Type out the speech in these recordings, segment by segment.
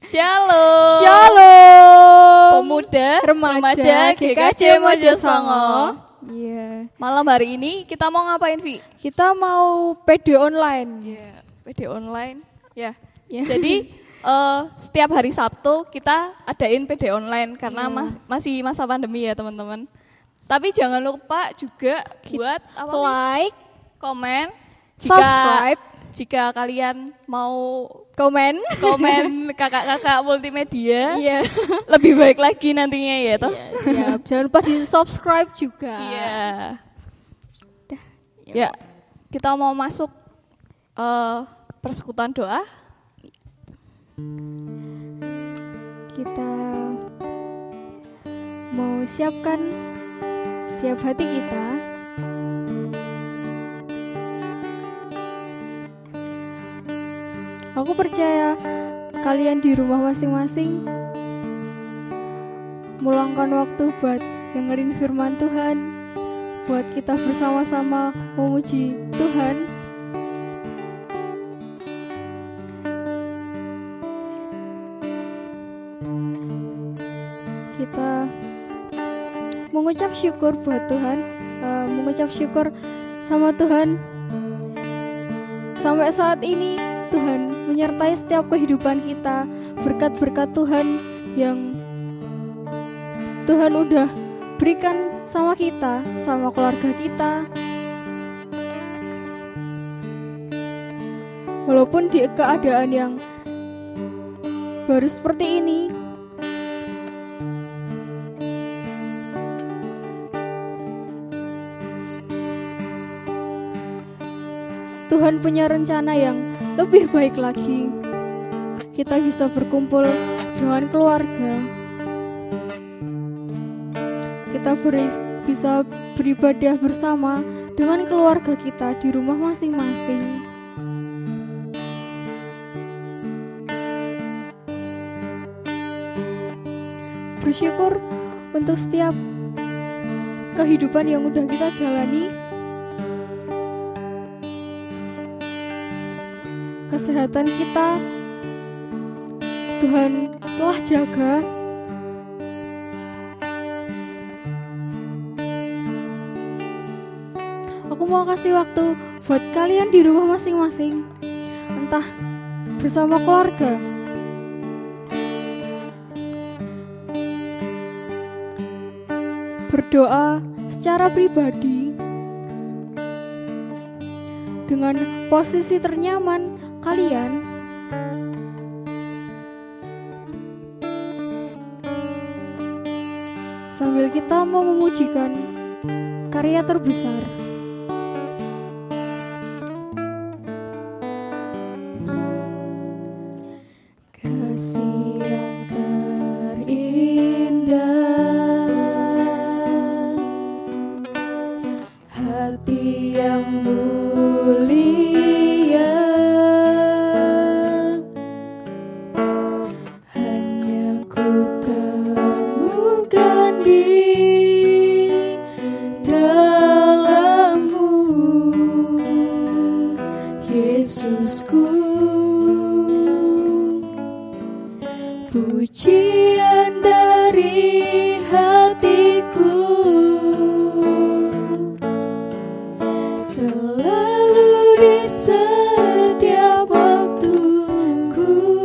Shalom. Shalom. Pemuda Remaja GKJ Mojosongo. Iya. Malam hari ini kita mau ngapain, Vi? Kita mau PD online. Iya, PD online. Ya. Ya. Jadi setiap hari Sabtu kita adain PD online karena masih masa pandemi ya, teman-teman. Tapi jangan lupa juga buat apa? Like, Komen, subscribe, jika kalian mau komen. komen kakak-kakak multimedia, Iya. lebih baik lagi nantinya ya toh. Iya, siap. Jangan lupa di subscribe juga. Iya. Ya, kita mau masuk persekutuan doa. Kita mau siapkan setiap hati kita. Aku percaya kalian di rumah masing-masing meluangkan waktu buat dengerin firman Tuhan, buat kita bersama-sama memuji Tuhan. Kita mengucap syukur buat Tuhan, mengucap syukur sama Tuhan. Sampai saat ini Tuhan menyertai setiap kehidupan kita, berkat-berkat Tuhan yang Tuhan udah berikan sama kita, sama keluarga kita. Walaupun di keadaan yang baru seperti ini, Tuhan punya rencana yang lebih baik lagi. Kita bisa berkumpul dengan keluarga. Kita bisa beribadah bersama dengan keluarga kita di rumah masing-masing. Bersyukur untuk setiap kehidupan yang udah kita jalani. Kesehatan kita Tuhan telah jaga. Aku mau kasih waktu buat kalian di rumah masing-masing, entah bersama keluarga, berdoa secara pribadi dengan posisi ternyaman kalian. Sambil kita mau memujikan karya terbesar. Kasih yang terindah, hati yang mulia, hanya ku temukan di dalam-Mu, Yesusku. Pujian dari hatiku selalu di setiap waktuku,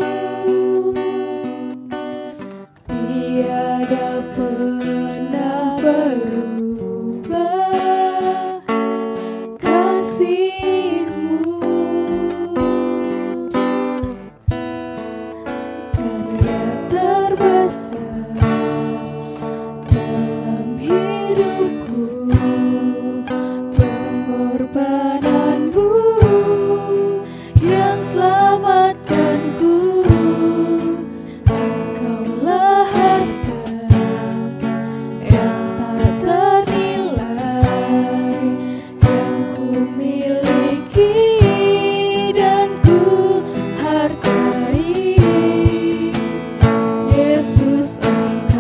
tiada pernah berubah kasih-Mu. Karya terbesar dalam hidupku, pengorbanan-Mu yang selamatkanku. Engkaulah harta yang tak ternilai yang ku miliki dan ku hargai. Yesus, Engkau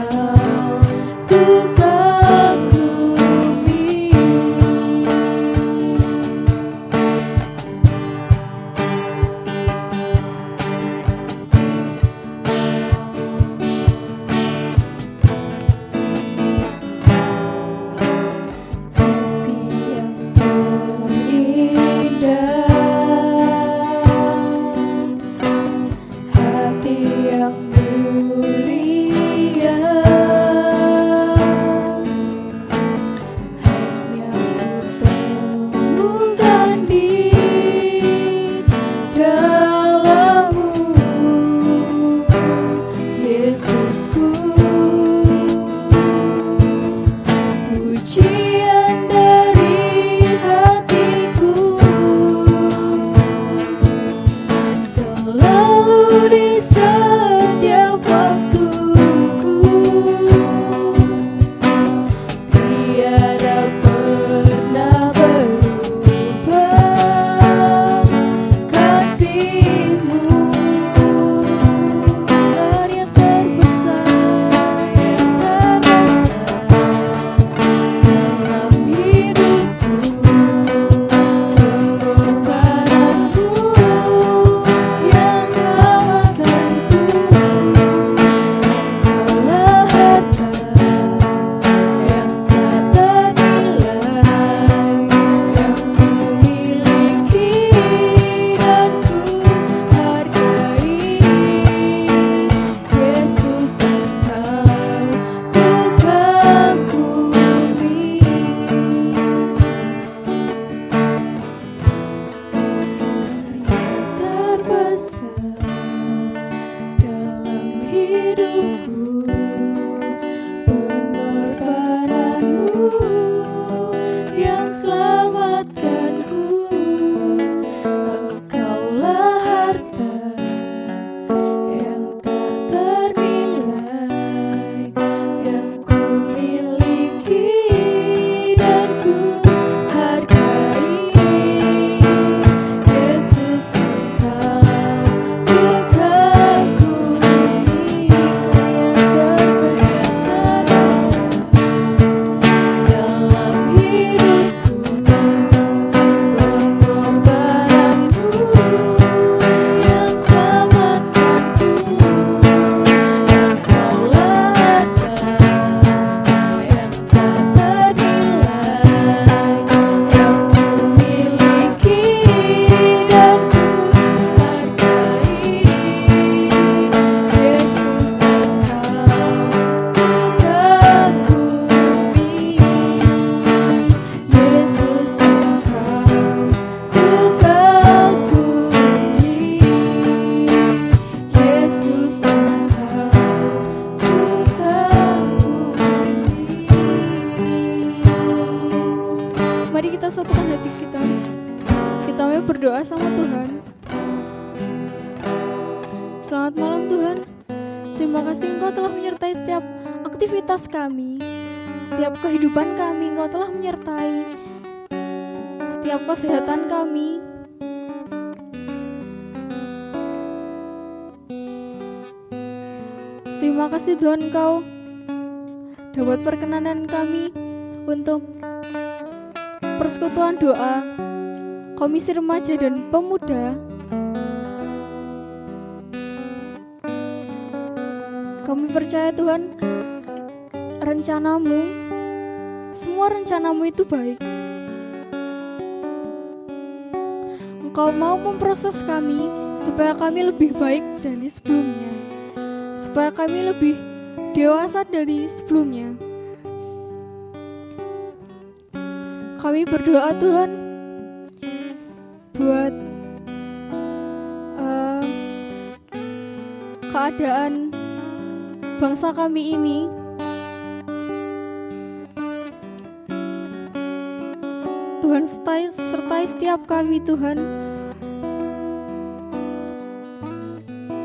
hidupku, pengorbananmu yang selamatkanku. Engkaulah harta yang tak ternilai yang ku miliki dan ku hargai. Yesus, Engkau ku kagumi, Kau yang terbesar dalam hidupku, pengorbananmu yang selamatkanku. Engkaulah harta yang tak ternilai yang ku miliki dan ku hargai. Yesus, Engkau ku kagumi. Yesus, Engkau ku kagumi. Yesus, Engkau ku kagumi. Mari kita satukan hati kita. Kita mau berdoa sama Tuhan. Selamat malam Tuhan. Terima kasih Engkau telah menyertai setiap aktivitas kami, setiap kehidupan kami. Engkau telah menyertai setiap kesehatan kami. Terima kasih Tuhan, Engkau dapat perkenanan kami untuk persekutuan doa Komisi Remaja dan Pemuda. Kami percaya Tuhan, rencanamu, semua rencanamu itu baik. Engkau mau memproses kami supaya kami lebih baik dari sebelumnya, supaya kami lebih dewasa dari sebelumnya. Kami berdoa Tuhan buat keadaan bangsa kami ini. Tuhan sertai setiap kami Tuhan,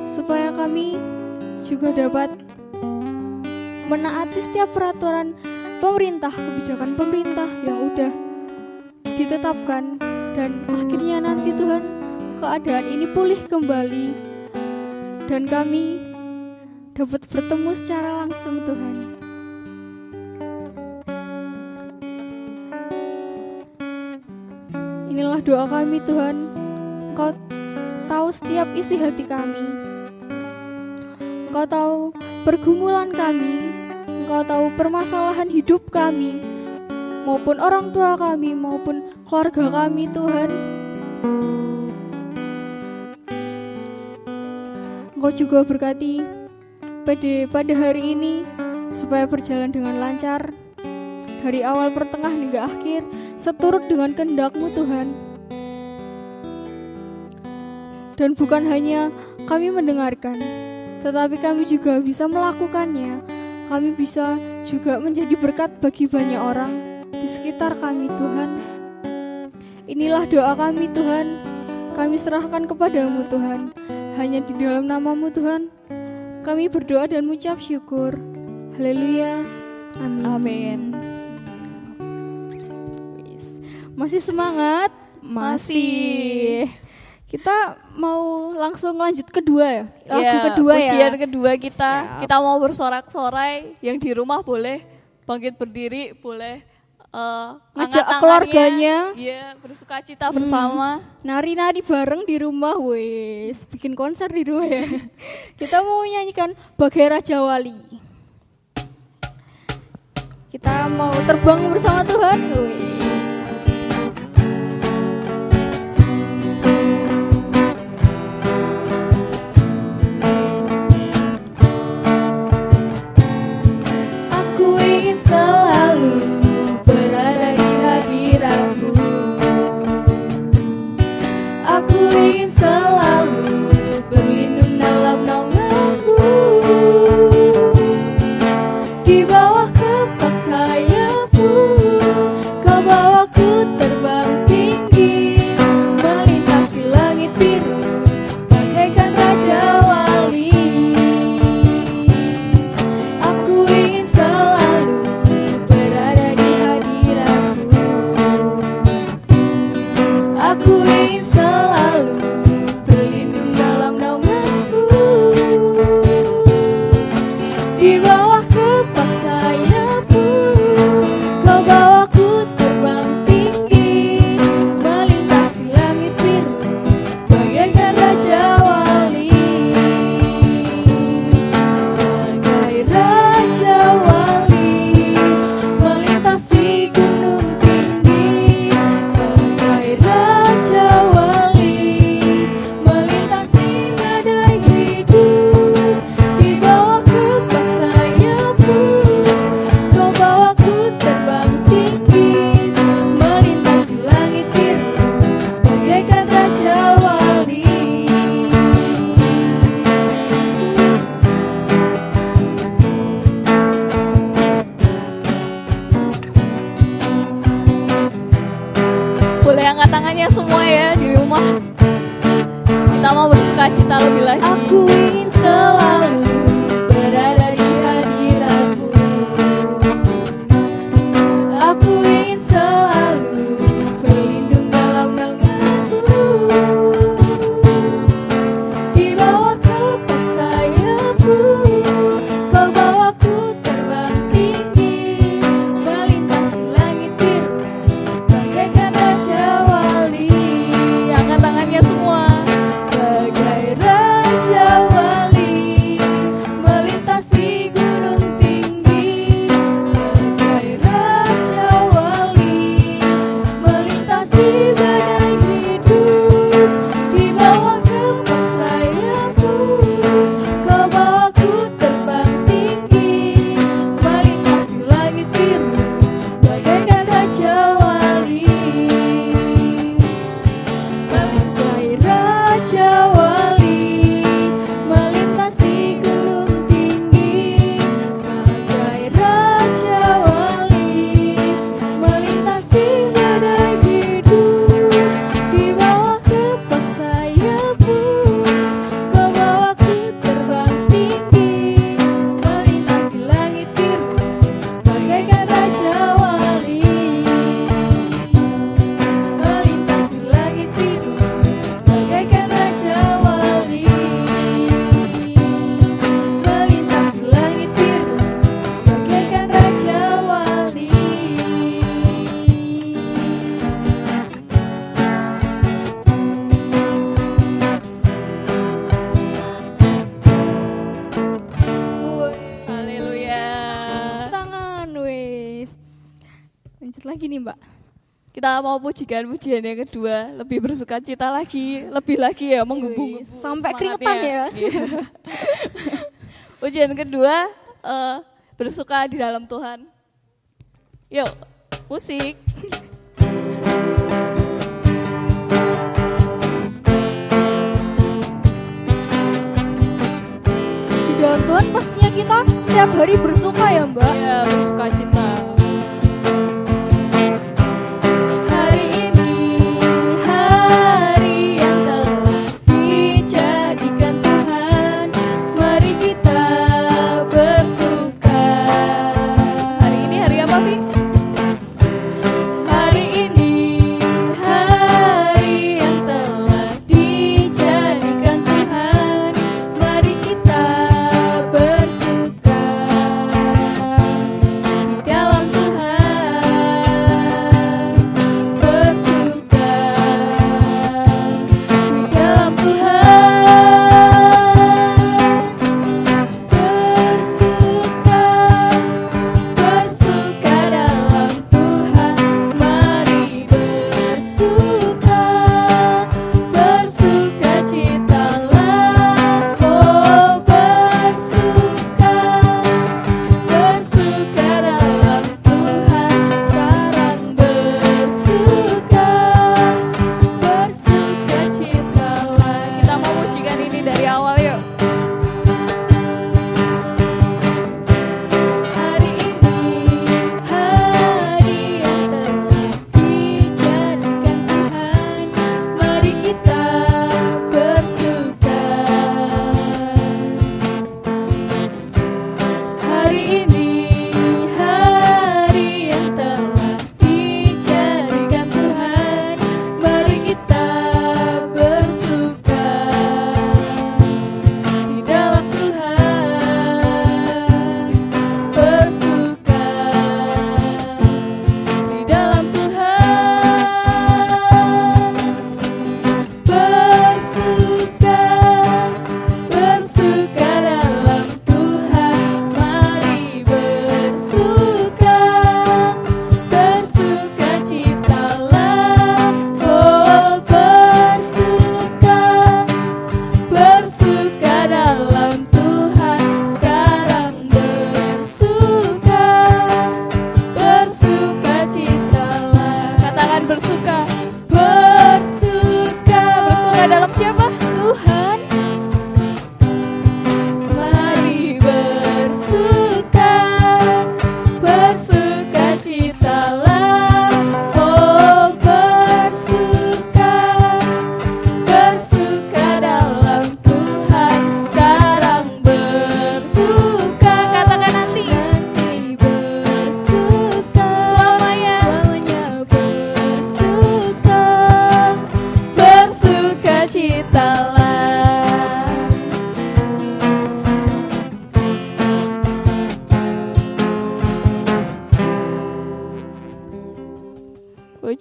supaya kami juga dapat menaati setiap peraturan pemerintah, kebijakan pemerintah yang udah ditetapkan, dan akhirnya nanti Tuhan keadaan ini pulih kembali dan kami dapat bertemu secara langsung Tuhan. Inilah doa kami Tuhan. Engkau tahu setiap isi hati kami. Engkau tahu pergumulan kami. Engkau tahu permasalahan hidup kami, maupun orang tua kami, maupun keluarga kami Tuhan. Engkau juga berkati pada hari ini supaya berjalan dengan lancar dari awal pertengah hingga akhir, seturut dengan kehendak-Mu Tuhan. Dan bukan hanya kami mendengarkan, tetapi kami juga bisa melakukannya. Kami bisa juga menjadi berkat bagi banyak orang di sekitar kami Tuhan. Inilah doa kami Tuhan. Kami serahkan kepadamu Tuhan. Hanya di dalam nama-Mu Tuhan kami berdoa dan mengucap syukur. Haleluya. Amin. Amin. Masih semangat? Masih. Kita mau langsung lanjut kedua ya? Lagu Ya, kedua ya? pujian kedua kita. Siap. Kita mau bersorak-sorai. Yang di rumah boleh bangkit berdiri, boleh ngajak angkat tangannya. keluarganya. Iya, bersukacita bersama. Nari-nari bareng di rumah, wes bikin konser di rumah ya. Kita mau menyanyikan Bagai Raja Wali. Kita mau terbang bersama Tuhan. Wes. Aku ingin selalu berada di hadirat-Mu. Aku ingin selalu berlindung dalam naungan-Mu. lagi. Aku ingin selalu berada di hadiratmu. Aku ingin selalu berlindung dalam naunganmu. Di bawah kepak sayapmu, kau bawaku terbang tinggi, melintasi langit biru, bagaikan raja wali. Angkat tangannya semua. Bagai raja wali, melintasi gunung tinggi. Bagai raja wali, melintasi badai hidup. Di bawah kepak sayapmu, kau bawaku terbang tinggi, melintasi langit biru, bagaikan raja wali. Bagai raja wali, melintasi gunung tinggi. Bagai raja wali, melintasi badai hidup. Di bawah kepak sayapmu, kau bawaku terbang tinggi, melintasi langit biru, bagaikan raja wali. Melintasi langit biru, bagaikan raja wali. Melintasi langit biru, bagaikan raja wali. Haleluya. Tangan wes. Lanjut lagi nih, Mbak. Kita mau pujian yang kedua, lebih bersuka cita lagi, lebih lagi ya menggebu-gebu Sampai semangatnya. keringetan ya. Iya. Pujian kedua, bersuka di dalam Tuhan. Yuk, musik. Di dalam Tuhan pastinya kita setiap hari bersuka ya, Mbak. Iya, bersuka cita. Hari ini hari yang telah dijadikan Tuhan, mari kita bersuka. Hari ini hari apa, Pi? Hari ini hari yang telah dijadikan Tuhan, mari kita bersuka. Di dalam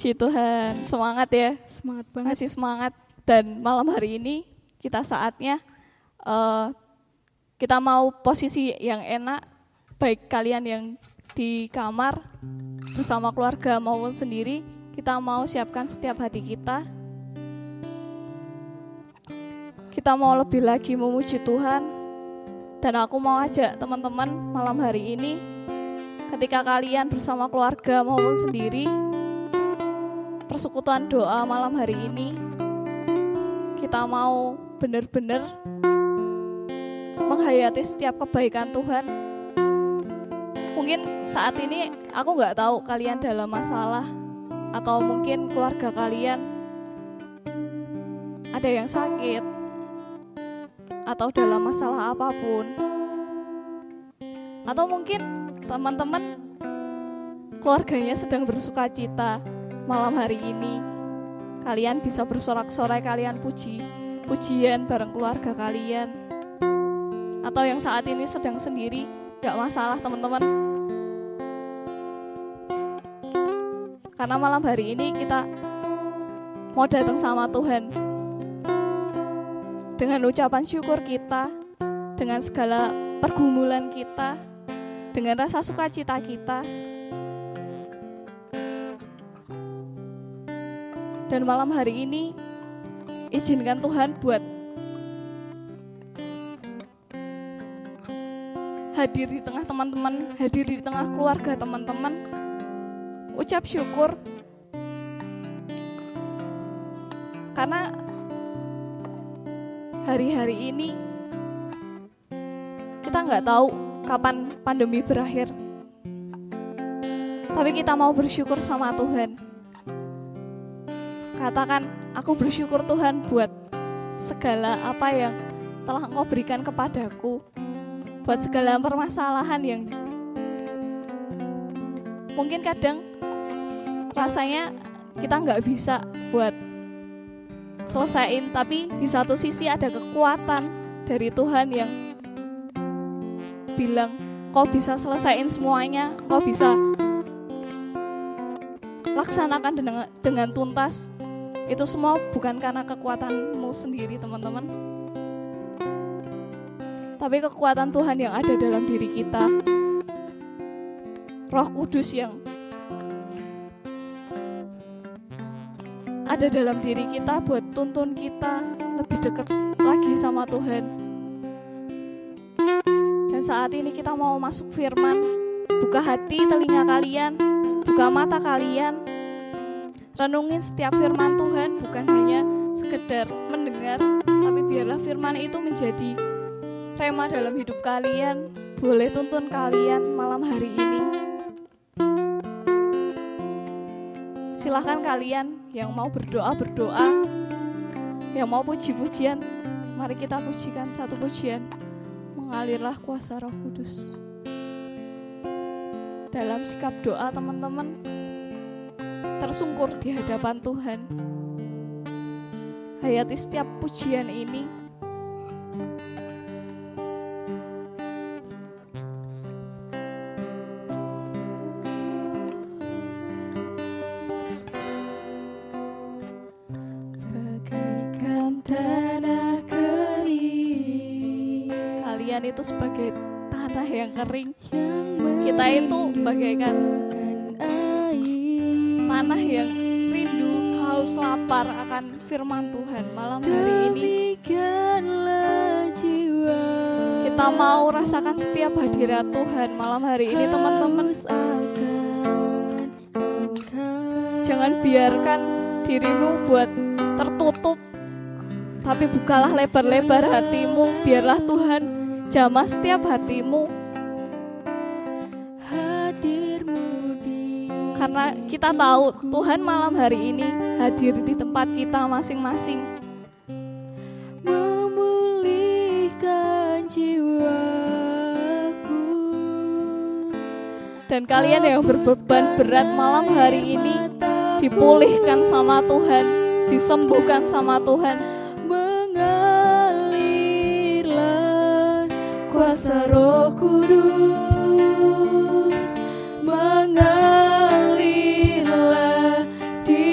Puji Tuhan, semangat ya. Semangat banget. Masih semangat. Dan malam hari ini kita saatnya kita mau posisi yang enak, baik kalian yang di kamar bersama keluarga maupun sendiri, kita mau siapkan setiap hati kita. Kita mau lebih lagi memuji Tuhan. Dan aku mau ajak teman-teman malam hari ini, ketika kalian bersama keluarga maupun sendiri, persekutuan doa malam hari ini, kita mau benar-benar menghayati setiap kebaikan Tuhan. Mungkin saat ini aku nggak tahu kalian dalam masalah, atau mungkin keluarga kalian ada yang sakit, atau dalam masalah apapun. Atau mungkin teman-teman keluarganya sedang bersuka cita malam hari ini. Kalian bisa bersorak-sorai, kalian pujian bareng keluarga kalian. Atau yang saat ini sedang sendiri, gak masalah teman-teman. Karena malam hari ini kita mau datang sama Tuhan dengan ucapan syukur kita, dengan segala pergumulan kita, dengan rasa sukacita kita. Dan malam hari ini izinkan Tuhan buat hadir di tengah teman-teman, hadir di tengah keluarga teman-teman. Ucap syukur. Karena hari-hari ini kita nggak tahu kapan pandemi berakhir. Tapi kita mau bersyukur sama Tuhan. Katakan, aku bersyukur Tuhan buat segala apa yang telah Engkau berikan kepadaku, buat segala permasalahan yang mungkin kadang rasanya kita nggak bisa buat selesaiin, tapi di satu sisi ada kekuatan dari Tuhan yang bilang, kau bisa selesaiin semuanya, kau bisa laksanakan dengan tuntas. Itu semua bukan karena kekuatanmu sendiri teman-teman, tapi kekuatan Tuhan yang ada dalam diri kita. Roh Kudus yang ada dalam diri kita buat tuntun kita lebih dekat lagi sama Tuhan. Dan saat ini kita mau masuk firman. Buka hati telinga kalian, buka mata kalian, renungin setiap firman Tuhan, bukan hanya sekedar mendengar, tapi biarlah firman itu menjadi rema dalam hidup kalian, boleh tuntun kalian malam hari ini. Silahkan kalian yang mau berdoa, yang mau puji-pujian, mari kita pujikan satu pujian. Mengalirlah kuasa Roh Kudus. Dalam sikap doa teman-teman, tersungkur di hadapan Tuhan. Hayati setiap pujian ini. Bagaikan tanah kering. Kalian itu sebagai tanah yang kering. Kita itu bagaikan tanah yang rindu, haus, lapar akan firman Tuhan. Malam hari ini kita mau rasakan setiap hadirat Tuhan malam hari ini teman-teman. Jangan biarkan dirimu buat tertutup, tapi bukalah lebar-lebar hatimu. Biarlah Tuhan jamah setiap hatimu. Karena kita tahu Tuhan malam hari ini hadir di tempat kita masing-masing, memulihkan jiwaku. Dan kalian yang berbeban berat malam hari ini dipulihkan sama Tuhan, disembuhkan sama Tuhan. Mengalirlah kuasa Roh Kudus, mengalirlah di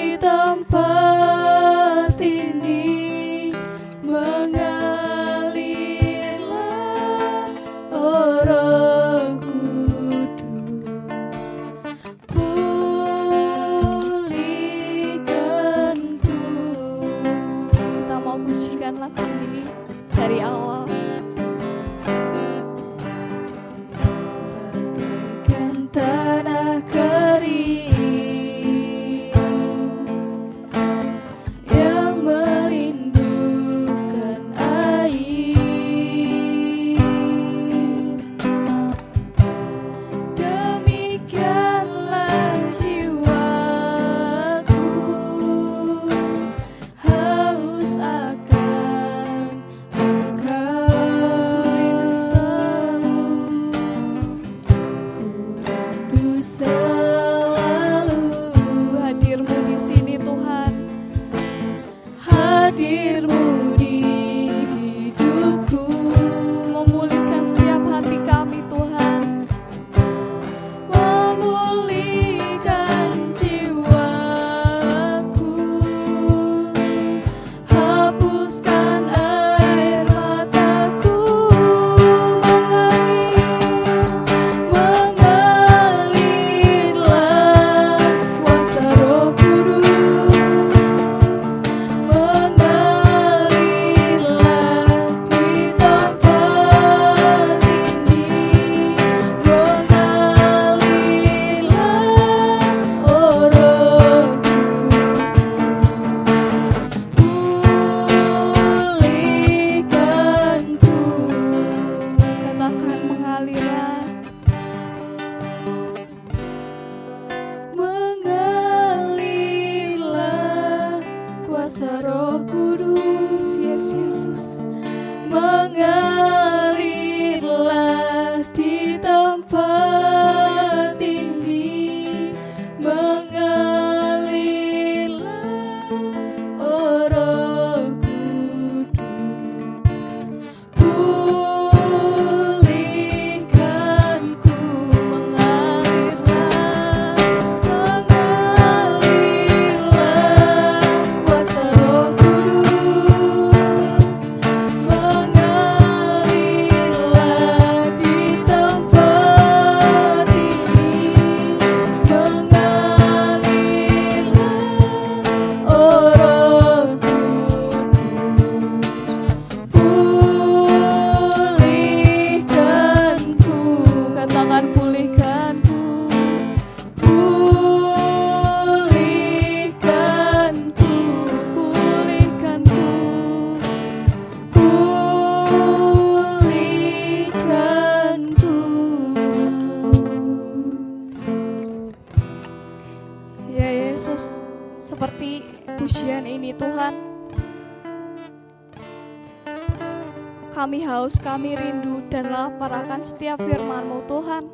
Kami haus, kami rindu dan lapar akan setiap firman-Mu Tuhan.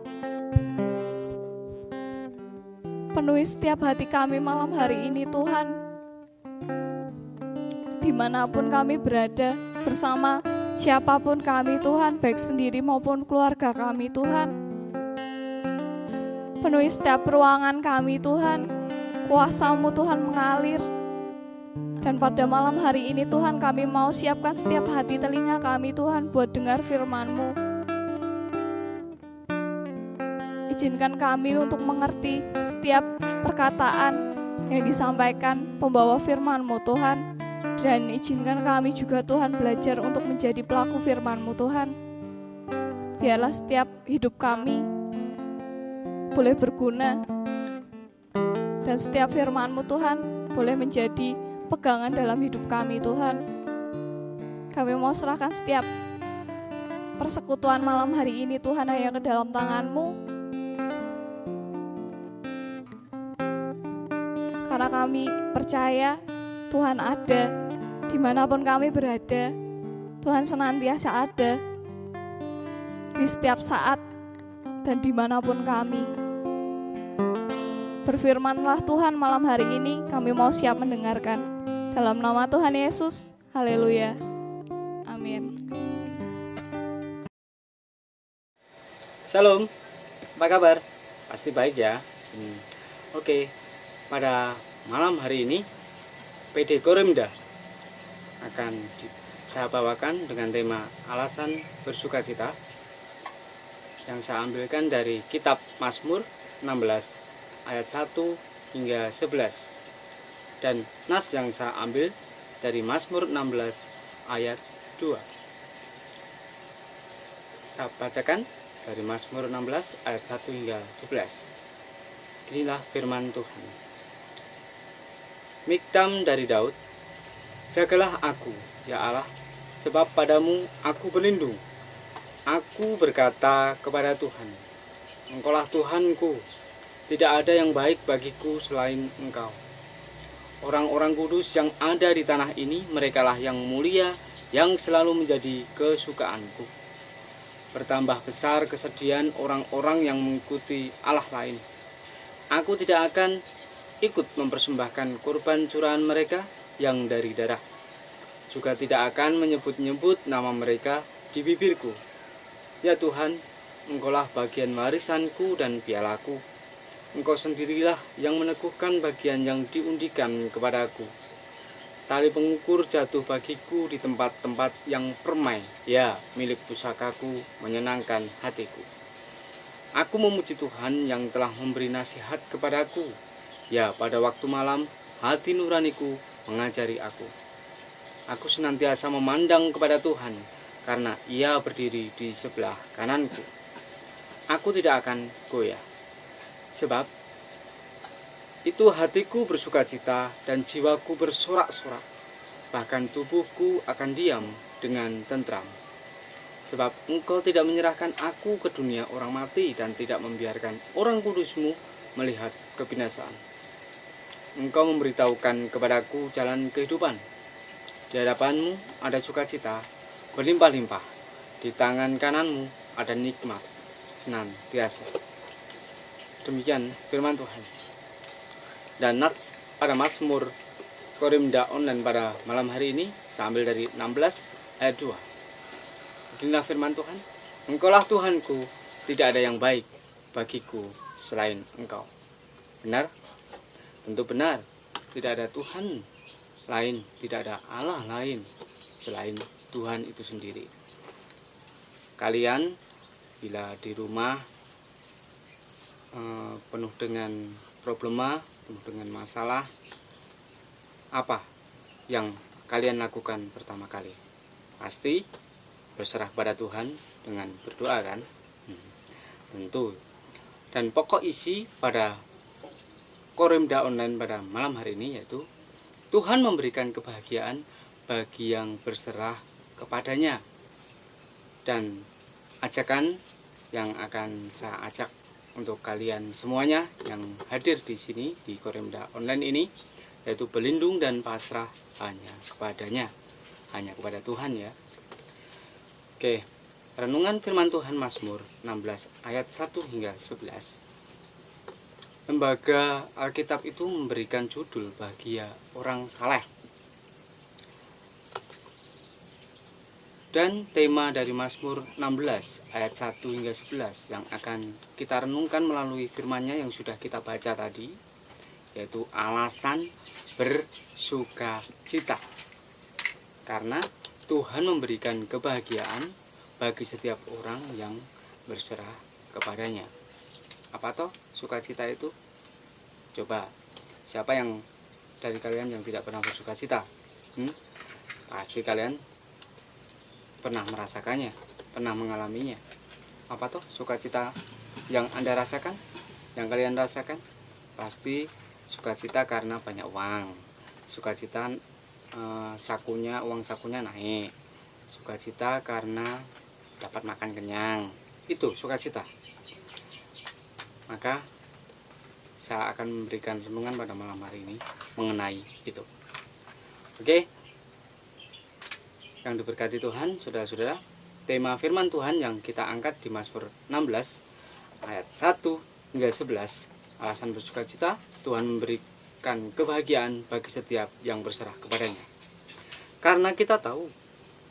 Penuhi setiap hati kami malam hari ini Tuhan. Dimanapun kami berada, bersama siapapun kami Tuhan, baik sendiri maupun keluarga kami Tuhan. Penuhi setiap ruangan kami Tuhan, kuasa-Mu Tuhan mengalir. Dan pada malam hari ini Tuhan, kami mau siapkan setiap hati telinga kami Tuhan buat dengar firman-Mu. Izinkan kami untuk mengerti setiap perkataan yang disampaikan pembawa firman-Mu Tuhan. Dan izinkan kami juga Tuhan belajar untuk menjadi pelaku firman-Mu Tuhan. Biarlah setiap hidup kami boleh berguna. Dan setiap firman-Mu Tuhan boleh menjadi pegangan dalam hidup kami Tuhan. Kami mau serahkan setiap persekutuan malam hari ini Tuhan hanya ke dalam tangan-Mu. Karena kami percaya Tuhan ada dimanapun kami berada. Tuhan senantiasa ada di setiap saat dan dimanapun kami. Berfirmanlah Tuhan malam hari ini, kami mau siap mendengarkan. Dalam nama Tuhan Yesus, haleluya. Amin. Shalom, apa kabar? Pasti baik ya. Oke, pada malam hari ini PD Korimda akan saya bawakan dengan tema alasan bersukacita yang saya ambilkan dari kitab Mazmur 16 ayat 1 hingga 11. Dan nas yang saya ambil dari Mazmur 16 ayat 2. Saya bacakan dari Mazmur 16 ayat 1 hingga 11. Inilah firman Tuhan. Miktam dari Daud, jagalah aku, ya Allah, sebab padamu aku berlindung. Aku berkata kepada Tuhan, Engkaulah Tuhanku, tidak ada yang baik bagiku selain Engkau. Orang-orang kudus yang ada di tanah ini, merekalah yang mulia, yang selalu menjadi kesukaanku. Bertambah besar kesedihan orang-orang yang mengikuti Allah lain. Aku tidak akan ikut mempersembahkan kurban curahan mereka yang dari darah. Juga tidak akan menyebut-nyebut nama mereka di bibirku. Ya Tuhan, Engkaulah bagian warisanku dan pialaku. Engkau sendirilah yang meneguhkan bagian yang diundikan kepadaku. Tali pengukur jatuh bagiku di tempat-tempat yang permai. Ya, milik pusakaku menyenangkan hatiku. Aku memuji Tuhan yang telah memberi nasihat kepadaku. Ya, pada waktu malam, hati nuraniku mengajari aku. Aku senantiasa memandang kepada Tuhan, karena Ia berdiri di sebelah kananku. Aku tidak akan goyah. Sebab itu hatiku bersukacita dan jiwaku bersorak-sorak. Bahkan tubuhku akan diam dengan tentram. Sebab Engkau tidak menyerahkan aku ke dunia orang mati dan tidak membiarkan orang kudus-Mu melihat kebinasaan. Engkau memberitahukan kepadaku jalan kehidupan. Di hadapan-Mu ada sukacita berlimpah-limpah. Di tangan kanan-Mu ada nikmat senantiasa. Demikian firman Tuhan. Dan nats pada Mazmur Korimda online pada malam hari ini saya ambil dari 16 ayat 2. Inilah firman Tuhan. Engkaulah Tuhanku, tidak ada yang baik bagiku selain Engkau. Benar? Tentu benar. Tidak ada Tuhan lain, tidak ada Allah lain selain Tuhan itu sendiri. Kalian bila di rumah penuh dengan problema, penuh dengan masalah, apa yang kalian lakukan pertama kali? Pasti berserah kepada Tuhan dengan berdoa kan? Tentu. Dan pokok isi pada Korimda online pada malam hari ini yaitu Tuhan memberikan kebahagiaan bagi yang berserah kepadanya. Dan ajakan yang akan saya ajak untuk kalian semuanya yang hadir di sini di Korimda online ini yaitu berlindung dan pasrah hanya kepadanya, hanya kepada Tuhan ya. Oke, renungan firman Tuhan Mazmur 16 ayat 1 hingga 11. Lembaga Alkitab itu memberikan judul bahagia orang saleh. Dan tema dari Mazmur 16 ayat 1 hingga 11 yang akan kita renungkan melalui firman-Nya yang sudah kita baca tadi, yaitu alasan bersukacita. Karena Tuhan memberikan kebahagiaan bagi setiap orang yang berserah kepadanya. Apa toh sukacita itu? Coba, siapa yang dari kalian yang tidak pernah bersukacita? Pasti kalian pernah merasakannya, pernah mengalaminya. Apa toh sukacita yang Anda rasakan? Yang kalian rasakan? Pasti sukacita karena banyak uang. Sukacita uang sakunya naik. Sukacita karena dapat makan kenyang. Itu sukacita. Maka saya akan memberikan renungan pada malam hari ini mengenai itu. Oke. Yang diberkati Tuhan, saudara-saudara, tema firman Tuhan yang kita angkat di Mazmur 16 ayat 1 hingga 11. Alasan bersukacita, Tuhan memberikan kebahagiaan bagi setiap yang berserah kepadanya. Karena kita tahu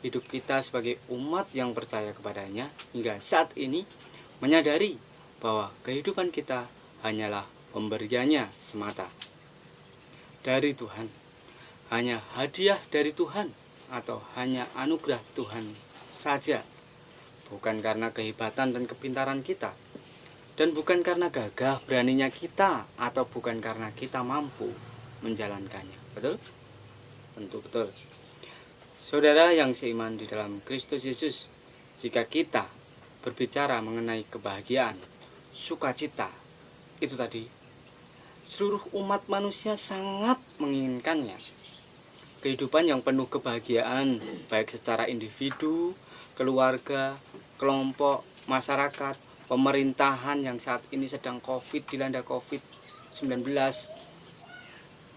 hidup kita sebagai umat yang percaya kepadanya hingga saat ini menyadari bahwa kehidupan kita hanyalah pemberiannya semata dari Tuhan, hanya hadiah dari Tuhan atau hanya anugerah Tuhan saja, bukan karena kehebatan dan kepintaran kita, dan bukan karena gagah beraninya kita, atau bukan karena kita mampu menjalankannya. Betul? Tentu betul. Saudara yang seiman di dalam Kristus Yesus, jika kita berbicara mengenai kebahagiaan, sukacita, itu tadi, seluruh umat manusia sangat menginginkannya. Kehidupan yang penuh kebahagiaan, baik secara individu, keluarga, kelompok, masyarakat, pemerintahan yang saat ini sedang dilanda COVID-19,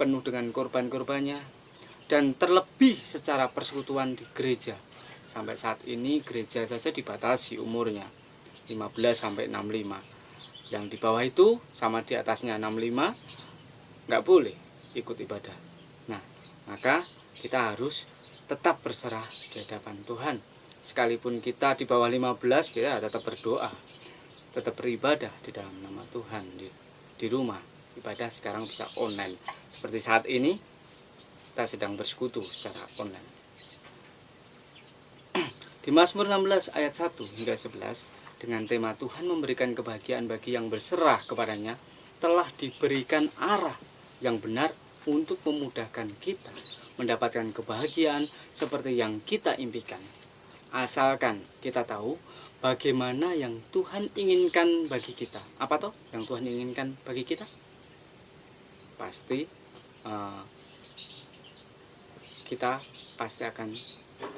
penuh dengan korban-korbannya, dan terlebih secara persekutuan di gereja. Sampai saat ini gereja saja dibatasi umurnya 15 sampai 65. Yang di bawah itu sama di atasnya 65 nggak boleh ikut ibadah. Nah, maka kita harus tetap berserah di hadapan Tuhan. Sekalipun kita di bawah 15, kita tetap berdoa, tetap beribadah di dalam nama Tuhan di rumah. Ibadah sekarang bisa online. Seperti saat ini kita sedang bersekutu secara online. Di Mazmur 16 ayat 1 hingga 11 dengan tema Tuhan memberikan kebahagiaan bagi yang berserah kepadanya, telah diberikan arah yang benar untuk memudahkan kita mendapatkan kebahagiaan seperti yang kita impikan. Asalkan kita tahu bagaimana yang Tuhan inginkan bagi kita. Apa toh yang Tuhan inginkan bagi kita? Pasti kita pasti akan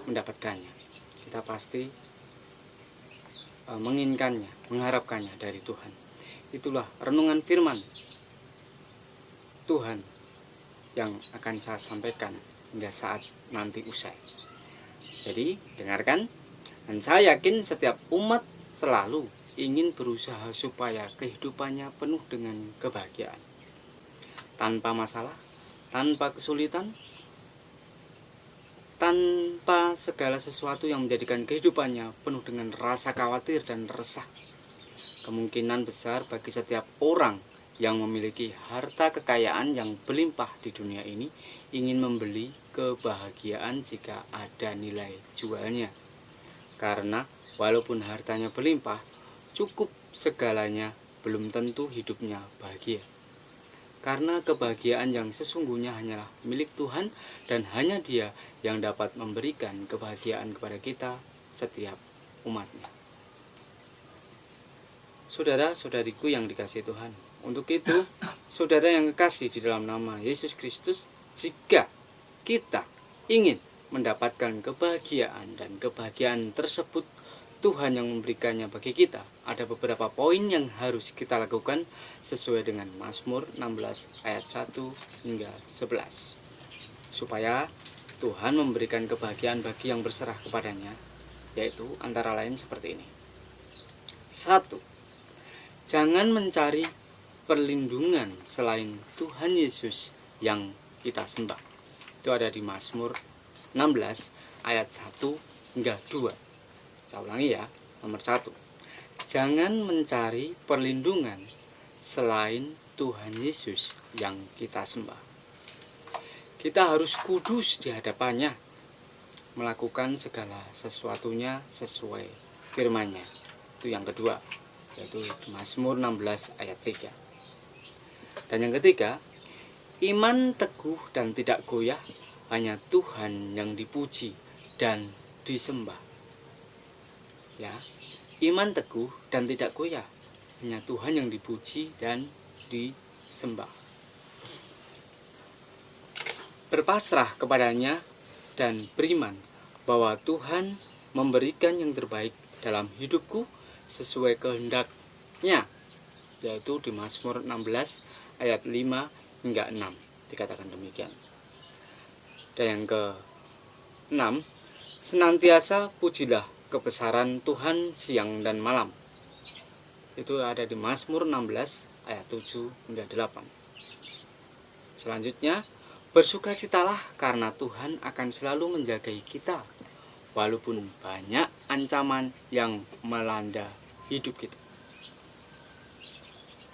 mendapatkannya. Kita pasti menginginkannya, mengharapkannya dari Tuhan. Itulah renungan firman Tuhan yang akan saya sampaikan hingga saat nanti usai. Jadi dengarkan, dan saya yakin setiap umat selalu ingin berusaha supaya kehidupannya penuh dengan kebahagiaan, tanpa masalah, tanpa kesulitan, tanpa segala sesuatu yang menjadikan kehidupannya penuh dengan rasa khawatir dan resah. Kemungkinan besar bagi setiap orang yang memiliki harta kekayaan yang berlimpah di dunia ini ingin membeli kebahagiaan jika ada nilai jualnya. Karena walaupun hartanya berlimpah, cukup segalanya, belum tentu hidupnya bahagia. Karena kebahagiaan yang sesungguhnya hanyalah milik Tuhan, dan hanya Dia yang dapat memberikan kebahagiaan kepada kita setiap umatnya. Saudara-saudariku yang dikasihi Tuhan, untuk itu, saudara yang kekasih di dalam nama Yesus Kristus, jika kita ingin mendapatkan kebahagiaan, dan kebahagiaan tersebut Tuhan yang memberikannya bagi kita, ada beberapa poin yang harus kita lakukan sesuai dengan Mazmur 16 ayat 1 hingga 11. Supaya Tuhan memberikan kebahagiaan bagi yang berserah kepadanya, yaitu antara lain seperti ini. 1. Jangan mencari perlindungan selain Tuhan Yesus yang kita sembah. Itu ada di Mazmur 16 ayat 1 hingga 2. Saya ulangi ya, nomor 1. Jangan mencari perlindungan selain Tuhan Yesus yang kita sembah. Kita harus kudus di hadapannya, melakukan segala sesuatunya sesuai firman-Nya. Itu yang kedua, yaitu Mazmur 16 ayat 3. Dan yang ketiga, iman teguh dan tidak goyah, hanya Tuhan yang dipuji dan disembah. Ya, iman teguh dan tidak goyah, hanya Tuhan yang dipuji dan disembah. Berpasrah kepadanya dan beriman bahwa Tuhan memberikan yang terbaik dalam hidupku sesuai kehendak-Nya, yaitu di Mazmur 16 ayat 5 hingga 6 dikatakan demikian. Dan yang ke-6, senantiasa pujilah kebesaran Tuhan siang dan malam. Itu ada di Mazmur 16 ayat 7 hingga 8. Selanjutnya, bersukacitalah karena Tuhan akan selalu menjagai kita, walaupun banyak ancaman yang melanda hidup kita.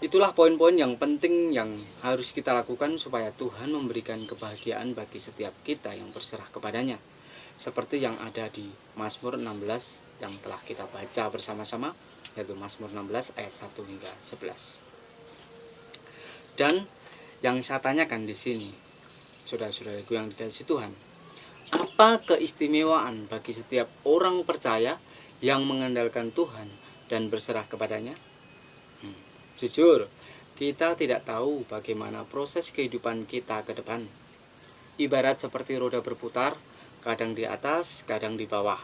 Itulah poin-poin yang penting yang harus kita lakukan supaya Tuhan memberikan kebahagiaan bagi setiap kita yang berserah kepadanya. Seperti yang ada di Mazmur 16 yang telah kita baca bersama-sama, yaitu Mazmur 16 ayat 1 hingga 11. Dan yang saya tanyakan di sini, saudara-saudaraku yang dikasihi Tuhan, apa keistimewaan bagi setiap orang percaya yang mengandalkan Tuhan dan berserah kepadanya? Jujur, kita tidak tahu bagaimana proses kehidupan kita ke depan. Ibarat seperti roda berputar, kadang di atas, kadang di bawah.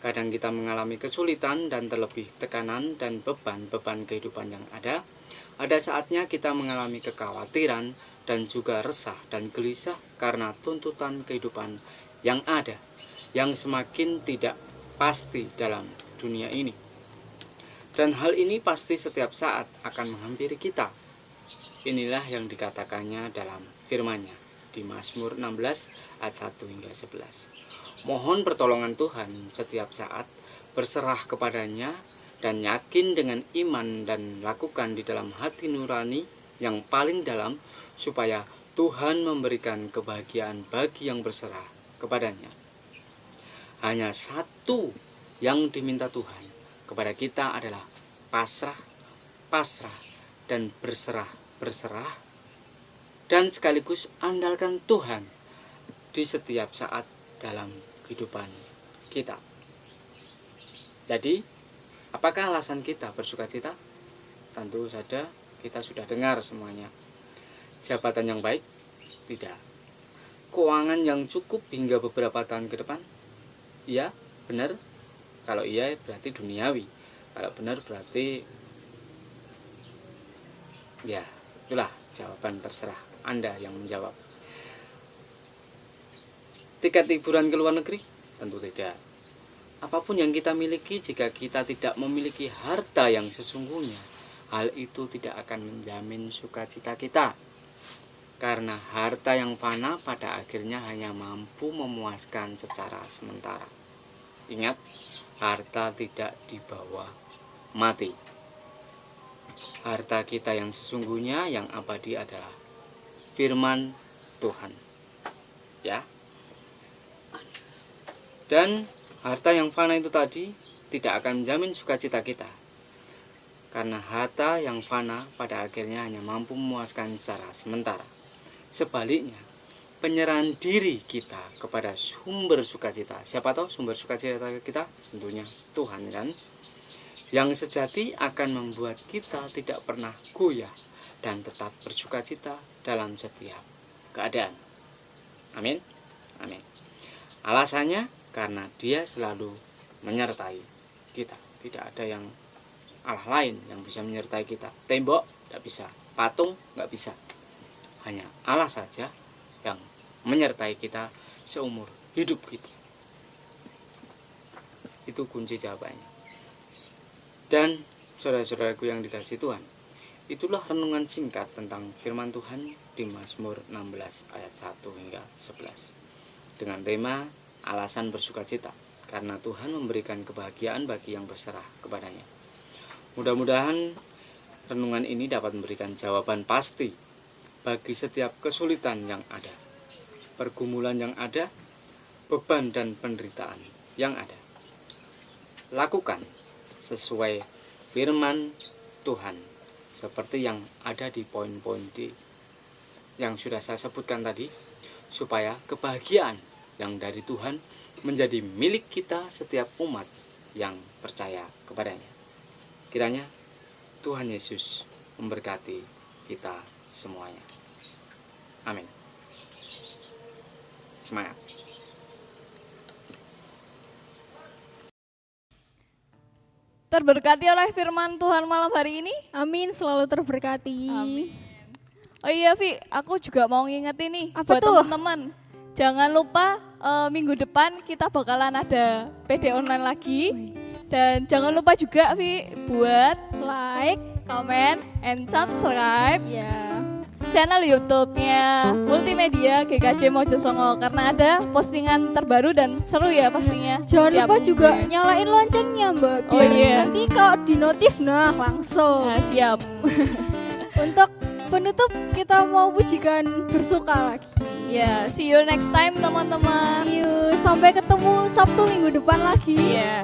Kadang kita mengalami kesulitan dan terlebih tekanan dan beban-beban kehidupan yang ada. Ada saatnya kita mengalami kekhawatiran dan juga resah dan gelisah karena tuntutan kehidupan yang ada, yang semakin tidak pasti dalam dunia ini. Dan hal ini pasti setiap saat akan menghampiri kita. Inilah yang dikatakannya dalam firman-Nya di Mazmur 16 ayat 1 hingga 11. Mohon pertolongan Tuhan setiap saat, berserah kepadanya dan yakin dengan iman dan lakukan di dalam hati nurani yang paling dalam, supaya Tuhan memberikan kebahagiaan bagi yang berserah kepadanya. Hanya satu yang diminta Tuhan kepada kita adalah pasrah, dan berserah, dan sekaligus andalkan Tuhan di setiap saat dalam kehidupan kita. Jadi, apakah alasan kita bersukacita? Tentu saja kita sudah dengar semuanya. Jabatan yang baik? Tidak. Keuangan yang cukup hingga beberapa tahun ke depan? Iya, benar. Kalau iya berarti duniawi, kalau benar berarti ya itulah jawaban, terserah Anda yang menjawab. Tiket liburan ke luar negeri? Tentu tidak. Apapun yang kita miliki, jika kita tidak memiliki harta yang sesungguhnya, hal itu tidak akan menjamin sukacita kita. Karena harta yang fana pada akhirnya hanya mampu memuaskan secara sementara. Ingat, harta tidak dibawa mati. Harta kita yang sesungguhnya, yang abadi adalah firman Tuhan. Ya. Dan harta yang fana itu tadi tidak akan menjamin sukacita kita. Karena harta yang fana pada akhirnya hanya mampu memuaskan secara sementara. Sebaliknya, penyerahan diri kita kepada sumber sukacita. Siapa tahu sumber sukacita kita? Tentunya Tuhan, kan? Yang sejati akan membuat kita tidak pernah goyah dan tetap bersukacita dalam setiap keadaan. Amin. Amin. Alasannya karena Dia selalu menyertai kita. Tidak ada yang Allah lain yang bisa menyertai kita. Tembok tidak bisa, patung tidak bisa. Hanya Allah saja yang menyertai kita seumur hidup kita. Itu kunci jawabannya. Dan saudara-saudaraku yang dikasihi Tuhan, itulah renungan singkat tentang firman Tuhan di Mazmur 16 ayat 1 hingga 11. Dengan tema alasan bersukacita, karena Tuhan memberikan kebahagiaan bagi yang berserah kepadanya. Mudah-mudahan renungan ini dapat memberikan jawaban pasti bagi setiap kesulitan yang ada, pergumulan yang ada, beban dan penderitaan yang ada. Lakukan sesuai firman Tuhan seperti yang ada di poin-poin yang sudah saya sebutkan tadi, supaya kebahagiaan yang dari Tuhan menjadi milik kita setiap umat yang percaya kepadanya. Kiranya Tuhan Yesus memberkati kita semuanya. Amin. Semangat. Terberkati oleh firman Tuhan malam hari ini. Amin, selalu terberkati. Amin. Oh iya Vi, aku juga mau ngingetin nih Apa buat tuh? teman-teman. Jangan lupa minggu depan kita bakalan ada PD online lagi. Dan jangan lupa juga Vi buat Like, comment, and subscribe ya. channel YouTube-nya Multimedia GKJ Mojosongo karena ada postingan terbaru dan seru ya pastinya. Jangan Setiap lupa juga minggu. nyalain loncengnya Mbak, Oh, biar iya. nanti kalau di notif langsung. Nah, siap. Untuk penutup kita mau pujikan bersuka lagi. Ya, see you next time teman-teman. See you, sampai ketemu Sabtu minggu depan lagi. Iya.